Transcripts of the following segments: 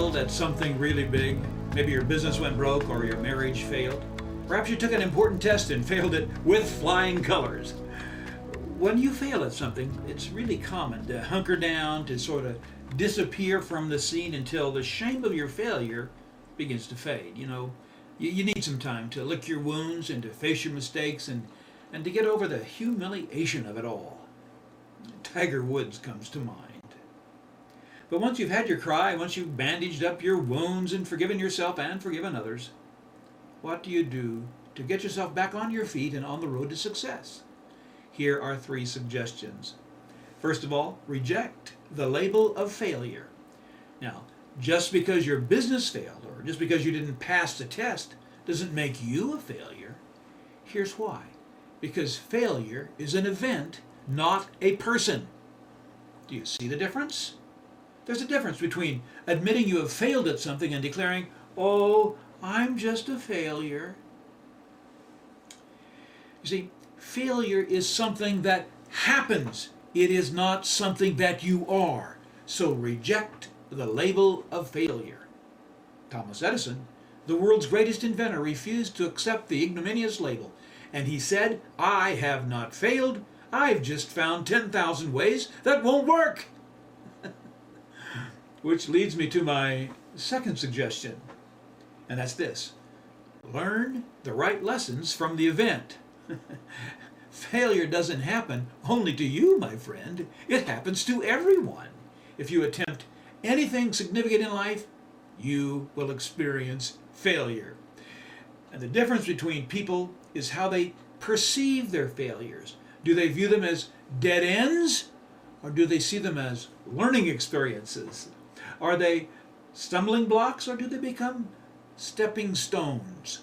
failed at something really big? Maybe your business went broke or your marriage failed. Perhaps you took an important test and failed it with flying colors. When you fail at something, it's really common to hunker down, to sort of disappear from the scene until the shame of your failure begins to fade. You need some time to lick your wounds and to face your mistakes and to get over the humiliation of it all. Tiger Woods comes to mind. But once you've had your cry, once you've bandaged up your wounds and forgiven yourself and forgiven others, what do you do to get yourself back on your feet and on the road to success? Here are 3 suggestions. First of all, reject the label of failure. Now, just because your business failed or just because you didn't pass the test doesn't make you a failure. Here's why. Because failure is an event, not a person. Do you see the difference? There's a difference between admitting you have failed at something and declaring, "Oh, I'm just a failure." You see, failure is something that happens. It is not something that you are. So reject the label of failure. Thomas Edison, the world's greatest inventor, refused to accept the ignominious label, and he said, "I have not failed. I've just found 10,000 ways that won't work." Which leads me to my second suggestion, and that's this. Learn the right lessons from the event. Failure doesn't happen only to you, my friend. It happens to everyone. If you attempt anything significant in life, you will experience failure. And the difference between people is how they perceive their failures. Do they view them as dead ends, or do they see them as learning experiences? Are they stumbling blocks, or do they become stepping stones?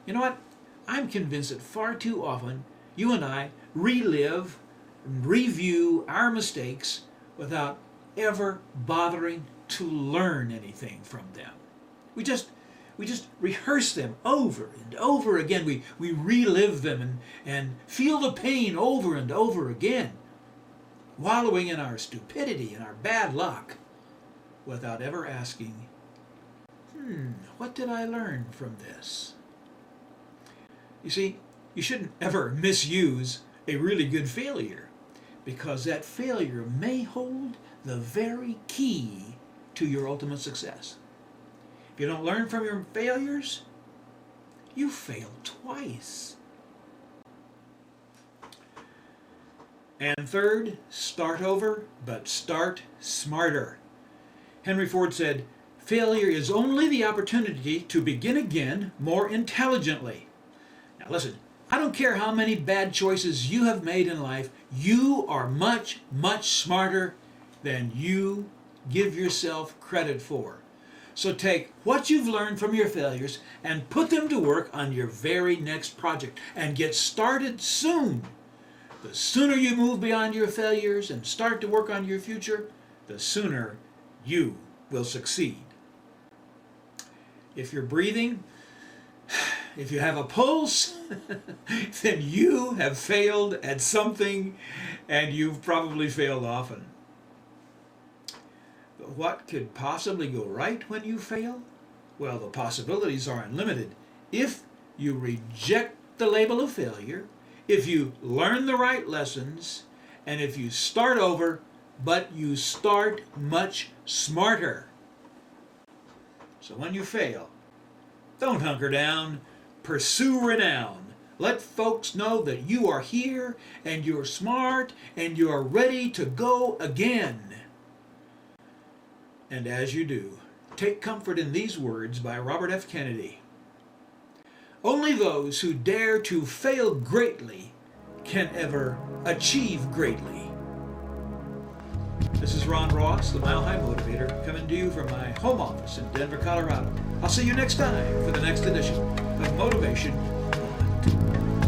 You know what? I'm convinced that far too often you and I relive and review our mistakes without ever bothering to learn anything from them. We just rehearse them over and over again. We relive them and feel the pain over and over again, wallowing in our stupidity and our bad luck without ever asking, what did I learn from this? You see, you shouldn't ever misuse a really good failure, because that failure may hold the very key to your ultimate success. If you don't learn from your failures, you failed twice. And third, start over, but start smarter. Henry Ford said, "Failure is only the opportunity to begin again more intelligently." Now listen, I don't care how many bad choices you have made in life, you are much, much smarter than you give yourself credit for. So take what you've learned from your failures and put them to work on your very next project, and get started soon. The sooner you move beyond your failures and start to work on your future, the sooner you will succeed. If you're breathing, if you have a pulse, then you have failed at something, and you've probably failed often. But what could possibly go right when you fail? Well, the possibilities are unlimited. If you reject the label of failure, if you learn the right lessons, and if you start over, but you start much smarter. So when you fail, don't hunker down. Pursue renown. Let folks know that you are here and you're smart and you're ready to go again. And as you do, take comfort in these words by Robert F. Kennedy. Only those who dare to fail greatly can ever achieve greatly. This is Ron Ross, the Mile High Motivator, coming to you from my home office in Denver, Colorado. I'll see you next time for the next edition of Motivation Moment.